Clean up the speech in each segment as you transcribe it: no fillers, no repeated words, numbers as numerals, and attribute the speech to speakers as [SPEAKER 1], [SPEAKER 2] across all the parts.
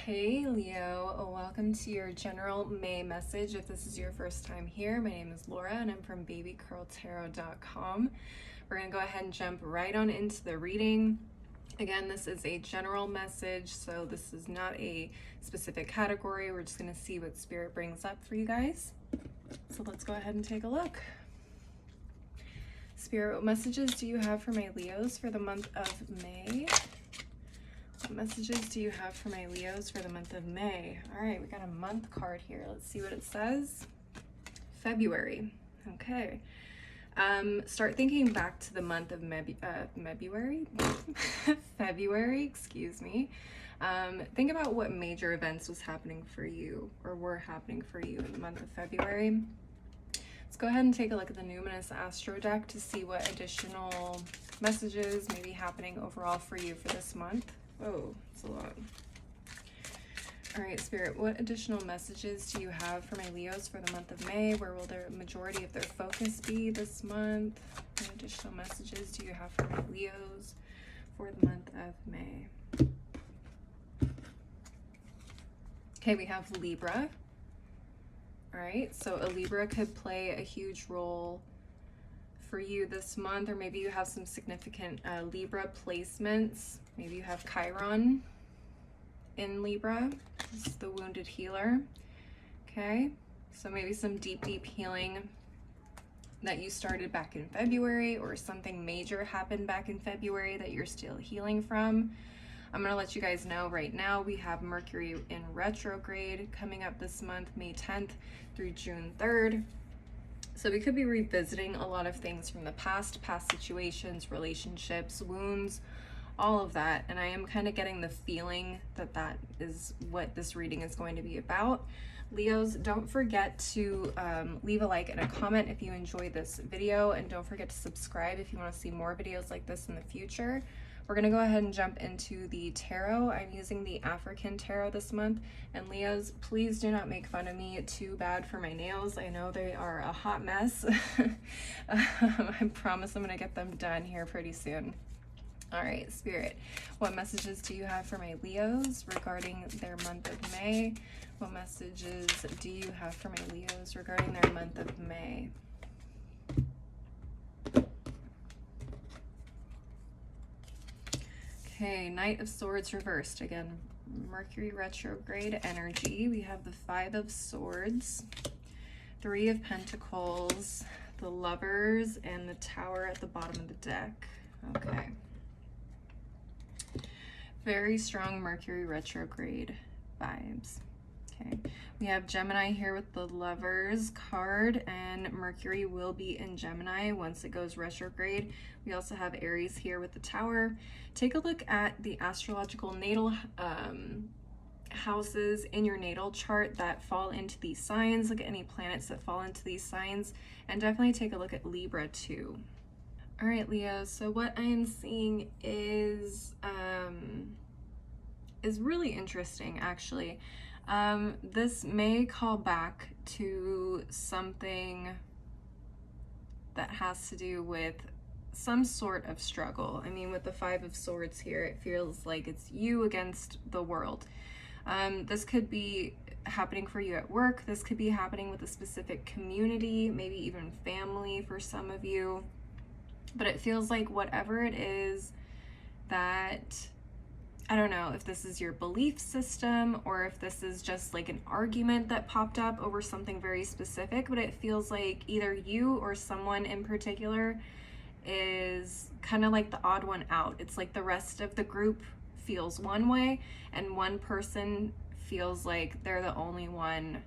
[SPEAKER 1] Hey Leo, welcome to your general May message. If this is your first time here, my name is Laura and I'm from babycurltarot.com. We're going to go ahead and jump right on into the reading. Again, this is a general message, so this is not a specific category. We're just going to see what Spirit brings up for you guys. So let's go ahead and take a look. Spirit, what messages do you have for my Leos for the month of May? What messages do you have for my Leos for the month of May? All right, we got a month card here. Let's see what it says. February. Okay. Start thinking back to the month of February. February, excuse me. Think about what major events was happening for you or were happening for you in the month of February. Let's go ahead and take a look at the Numinous Astro deck to see what additional messages may be happening overall for you for this month. Oh, it's a lot. All right, Spirit, what additional messages do you have for my Leos for the month of May? Where will the majority of their focus be this month? What additional messages do you have for my Leos for the month of May? Okay, we have Libra. All right, so a Libra could play a huge role for you this month, or maybe you have some significant Libra placements. Maybe you have Chiron in Libra. This is the wounded healer. Okay, so maybe some deep healing that you started back in February, or something major happened back in February that you're still healing from. I'm gonna let you guys know right now we have Mercury in retrograde coming up this month, May 10th through June 3rd. So we could be revisiting a lot of things from the past situations, relationships, wounds, all of that. And I am kind of getting the feeling that that is what this reading is going to be about. Leos, don't forget to leave a like and a comment if you enjoyed this video, and don't forget to subscribe if you want to see more videos like this in the future. We're going to go ahead and jump into the tarot. I'm using the African tarot this month. And Leos, please do not make fun of me too bad for my nails. I know they are a hot mess. I promise I'm going to get them done here pretty soon. All right, Spirit, what messages do you have for my Leos regarding their month of May? What messages do you have for my Leos regarding their month of May? Okay, Knight of Swords reversed. Again, Mercury retrograde energy. We have the Five of Swords, Three of Pentacles, the Lovers, and the Tower at the bottom of the deck. Okay. Very strong Mercury retrograde vibes. Okay, we have Gemini here with the Lovers card, and Mercury will be in Gemini once it goes retrograde. We also have Aries here with the Tower. Take a look at the astrological natal houses in your natal chart that fall into these signs. Look at any planets that fall into these signs, and definitely take a look at Libra too. All right, Leo, so what I am seeing is really interesting, actually. This may call back to something that has to do with some sort of struggle. I mean, with the Five of Swords here, it feels like it's you against the world. This could be happening for you at work. This could be happening with a specific community, maybe even family for some of you. But it feels like whatever it is that, I don't know if this is your belief system or if this is just like an argument that popped up over something very specific, but it feels like either you or someone in particular is kind of like the odd one out. It's like the rest of the group feels one way and one person feels like they're the only one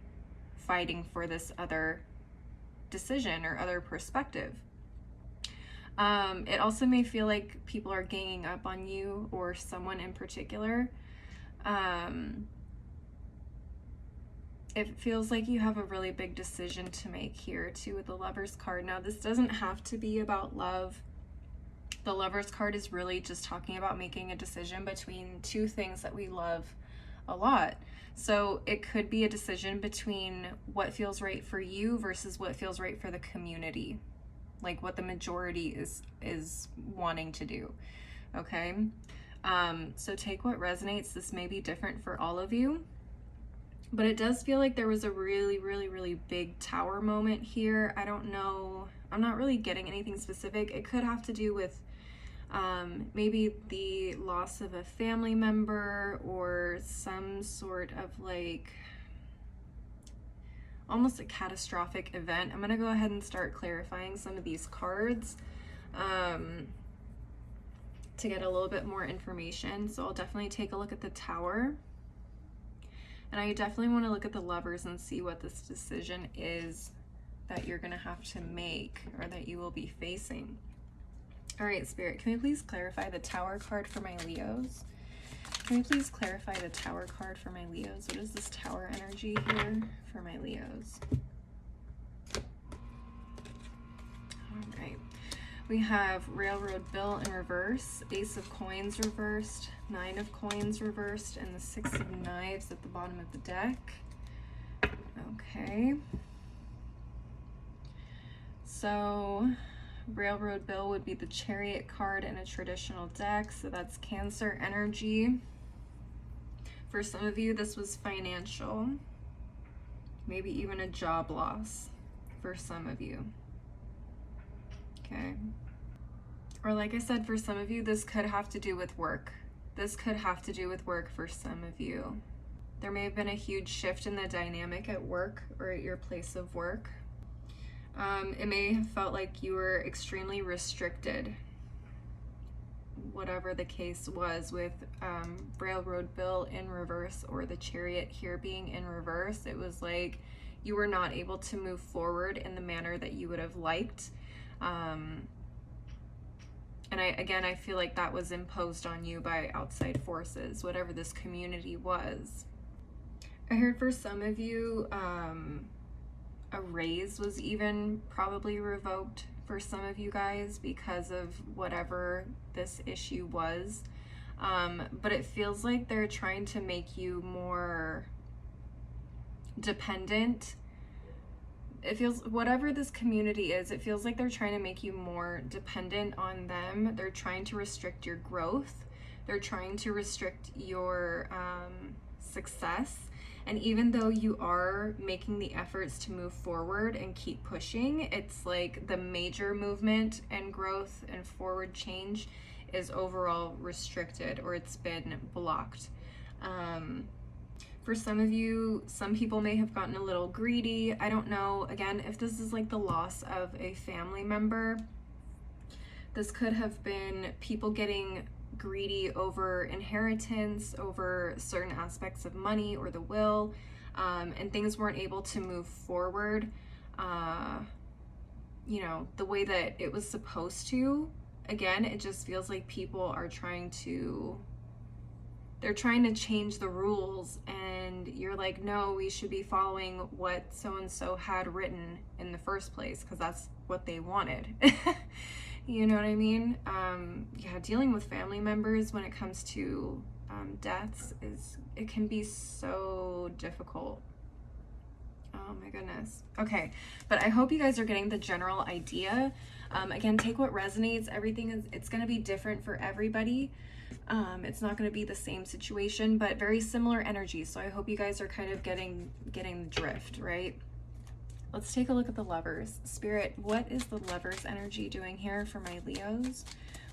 [SPEAKER 1] fighting for this other decision or other perspective. It also may feel like people are ganging up on you or someone in particular. It feels like you have a really big decision to make here too with the Lovers card. Now, this doesn't have to be about love. The Lovers card is really just talking about making a decision between two things that we love a lot. So it could be a decision between what feels right for you versus what feels right for the community. Like what the majority is wanting to do. Okay, So take what resonates. This may be different for all of you, but it does feel like there was a really, really, really big tower moment here. I don't know. I'm not really getting anything specific. It could have to do with maybe the loss of a family member or some sort of like almost a catastrophic event. I'm going to go ahead and start clarifying some of these cards to get a little bit more information. So I'll definitely take a look at the Tower. And I definitely want to look at the Lovers and see what this decision is that you're going to have to make or that you will be facing. All right, Spirit, can we please clarify the Tower card for my Leos? Can we please clarify the Tower card for my Leos? What is this Tower energy here for my Leos? All right. We have Railroad Bill in reverse, Ace of Coins reversed, Nine of Coins reversed, and the Six of Knives at the bottom of the deck. Okay. So Railroad Bill would be the Chariot card in a traditional deck, so that's Cancer energy. For some of you, this was financial, maybe even a job loss for some of you. Okay. Or like I said, for some of you, this could have to do with work. This could have to do with work for some of you. There may have been a huge shift in the dynamic at work or at your place of work. It may have felt like you were extremely restricted, whatever the case was with Railroad Bill in reverse or the Chariot here being in reverse. It was like you were not able to move forward in the manner that you would have liked. And I feel like that was imposed on you by outside forces, whatever this community was. I heard for some of you, a raise was even probably revoked for some of you guys because of whatever this issue was. But it feels like they're trying to make you more dependent. It feels, whatever this community is, it feels like they're trying to make you more dependent on them. They're trying to restrict your growth. They're trying to restrict your success. And even though you are making the efforts to move forward and keep pushing, it's like the major movement and growth and forward change is overall restricted, or it's been blocked. For some of you, some people may have gotten a little greedy. I don't know, again, if this is like the loss of a family member. This could have been people getting greedy over inheritance, over certain aspects of money or the will, and things weren't able to move forward, you know, the way that it was supposed to. Again, it just feels like people are trying to change the rules, and you're like, no, we should be following what so-and-so had written in the first place because that's what they wanted. You know what I mean? Yeah, dealing with family members when it comes to deaths it can be so difficult. Oh my goodness. Okay, but I hope you guys are getting the general idea. Again, take what resonates. It's going to be different for everybody. It's not going to be the same situation, but very similar energy. So I hope you guys are kind of getting the drift, right? Let's take a look at the Lovers. Spirit, what is the Lovers energy doing here for my Leos?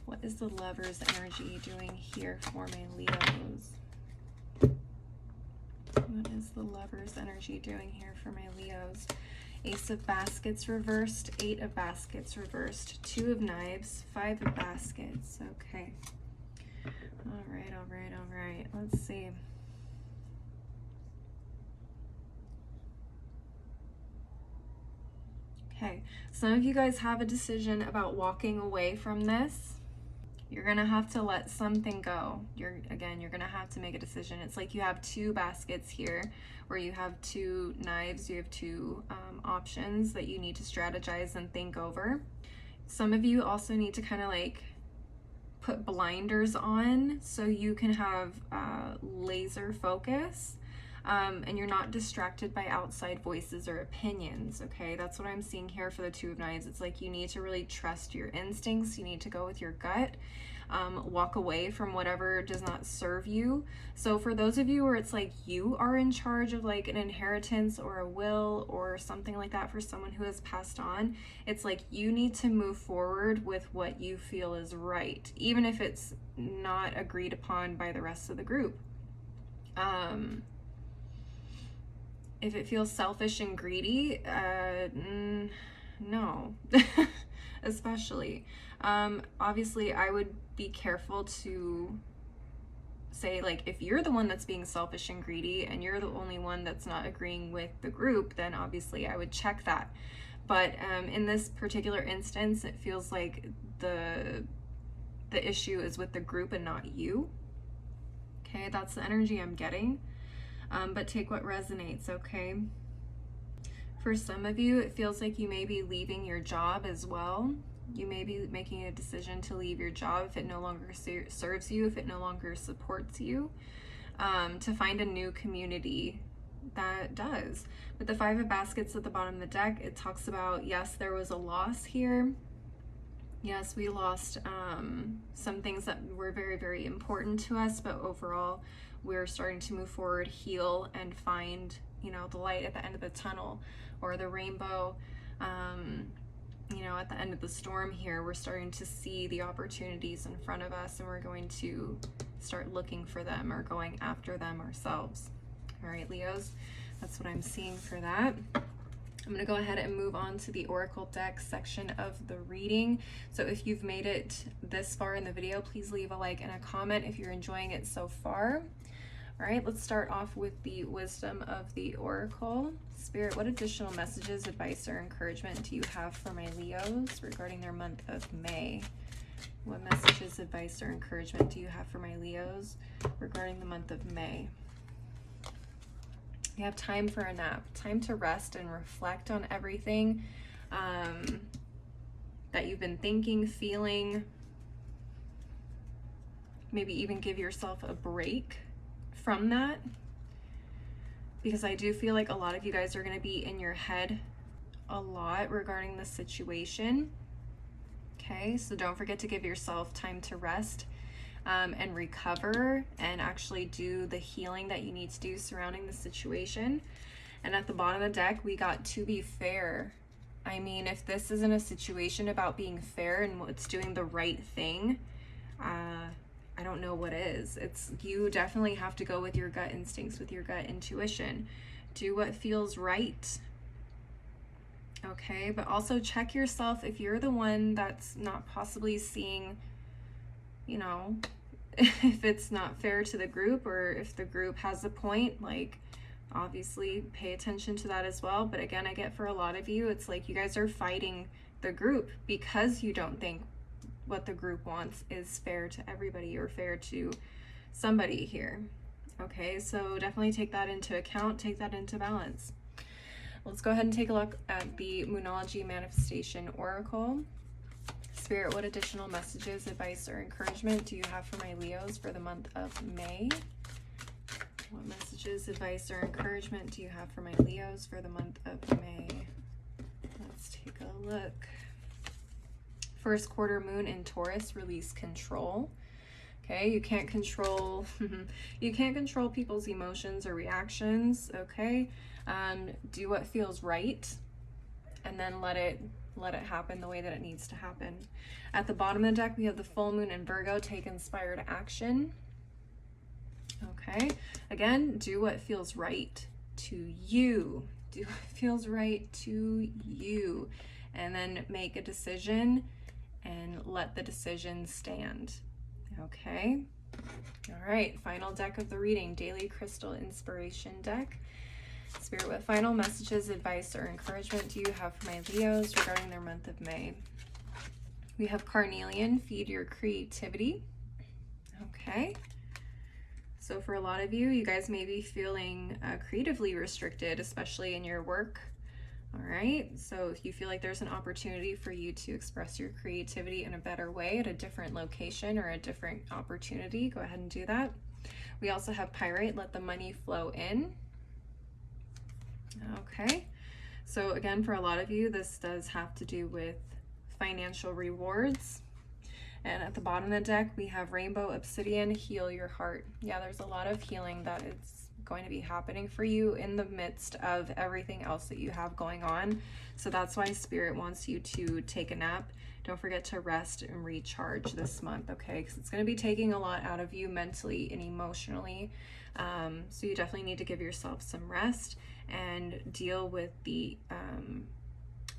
[SPEAKER 1] What is the Lovers energy doing here for my Leos? What is the Lovers energy doing here for my Leos? Ace of Baskets reversed, Eight of Baskets reversed, Two of Knives, Five of Baskets. Okay. All right. Let's see. Okay, some of you guys have a decision about walking away from this. You're gonna have to let something go. You're gonna have to make a decision. It's like you have two baskets here where you have two knives, you have two options that you need to strategize and think over. Some of you also need to kind of like put blinders on so you can have laser focus. And you're not distracted by outside voices or opinions, okay? That's what I'm seeing here for the Two of Knives. It's like you need to really trust your instincts. You need to go with your gut. walk away from whatever does not serve you. So for those of you where it's like you are in charge of like an inheritance or a will or something like that for someone who has passed on, it's like you need to move forward with what you feel is right, even if it's not agreed upon by the rest of the group. If it feels selfish and greedy, no, especially. Obviously, I would be careful to say, like, if you're the one that's being selfish and greedy and you're the only one that's not agreeing with the group, then obviously I would check that. But in this particular instance, it feels like the issue is with the group and not you. Okay, that's the energy I'm getting. But take what resonates, okay? For some of you, it feels like you may be leaving your job as well. You may be making a decision to leave your job if it no longer serves you, if it no longer supports you, to find a new community that does. With the 5 of Baskets at the bottom of the deck, it talks about, yes, there was a loss here. Yes, we lost some things that were very, very important to us, but overall, we're starting to move forward, heal, and find, you know, the light at the end of the tunnel, or the rainbow, you know, at the end of the storm here. We're starting to see the opportunities in front of us, and we're going to start looking for them or going after them ourselves. All right, Leos, that's what I'm seeing for that. I'm going to go ahead and move on to the Oracle deck section of the reading. So if you've made it this far in the video, please leave a like and a comment if you're enjoying it so far. All right, let's start off with the wisdom of the Oracle. Spirit, what additional messages, advice, or encouragement do you have for my Leos regarding their month of May? What messages, advice, or encouragement do you have for my Leos regarding the month of May? You have time for a nap, time to rest and reflect on everything that you've been thinking, feeling. Maybe even give yourself a break from that, because I do feel like a lot of you guys are going to be in your head a lot regarding the situation. Okay, so don't forget to give yourself time to rest and recover and actually do the healing that you need to do surrounding the situation. And at the bottom of the deck, we got to be fair. I mean, if this isn't a situation about being fair and it's doing the right thing, I don't know what is. It's, you definitely have to go with your gut instincts, with your gut intuition. Do what feels right. Okay, but also check yourself if you're the one that's not possibly seeing, you know, if it's not fair to the group, or if the group has a point, like, obviously pay attention to that as well. But again, I get for a lot of you, it's like you guys are fighting the group because you don't think what the group wants is fair to everybody or fair to somebody here. Okay, so definitely take that into account, take that into balance. Let's go ahead and take a look at the Moonology Manifestation Oracle. Spirit, what additional messages, advice, or encouragement do you have for my Leos for the month of May? What messages, advice, or encouragement do you have for my Leos for the month of May? Let's take a look. First quarter moon in Taurus, release control. Okay, you can't control you can't control people's emotions or reactions. Okay, do what feels right, and then let it happen the way that it needs to happen. At the bottom of the deck, we have the full moon in Virgo. Take inspired action. Okay, again, do what feels right to you. Do what feels right to you, and then make a decision and let the decision stand. Okay, all right, final deck of the reading, Daily Crystal Inspiration deck. Spirit, what final messages, advice, or encouragement do you have for my Leos regarding their month of May? We have Carnelian, feed your creativity. Okay, so for a lot of you, you guys may be feeling creatively restricted, especially in your work. All right, so if you feel like there's an opportunity for you to express your creativity in a better way at a different location or a different opportunity, go ahead and do that. We also have Pyrite, let the money flow in. Okay, so again, for a lot of you, this does have to do with financial rewards. And at the bottom of the deck, we have Rainbow Obsidian, Heal Your Heart. Yeah, there's a lot of healing that is going to be happening for you in the midst of everything else that you have going on. So that's why Spirit wants you to take a nap. Don't forget to rest and recharge this month, okay? Because it's going to be taking a lot out of you mentally and emotionally. So you definitely need to give yourself some rest and deal with the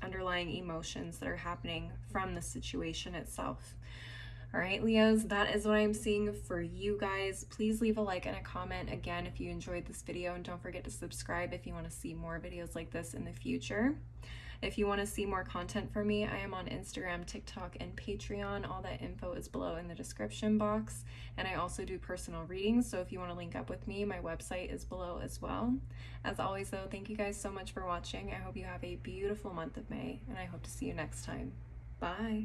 [SPEAKER 1] underlying emotions that are happening from the situation itself. All right, Leos, that is what I'm seeing for you guys. Please leave a like and a comment again if you enjoyed this video, and don't forget to subscribe if you want to see more videos like this in the future. If you want to see more content from me, I am on Instagram, TikTok, and Patreon. All that info is below in the description box. And I also do personal readings, so if you want to link up with me, my website is below as well. As always, though, thank you guys so much for watching. I hope you have a beautiful month of May, and I hope to see you next time. Bye!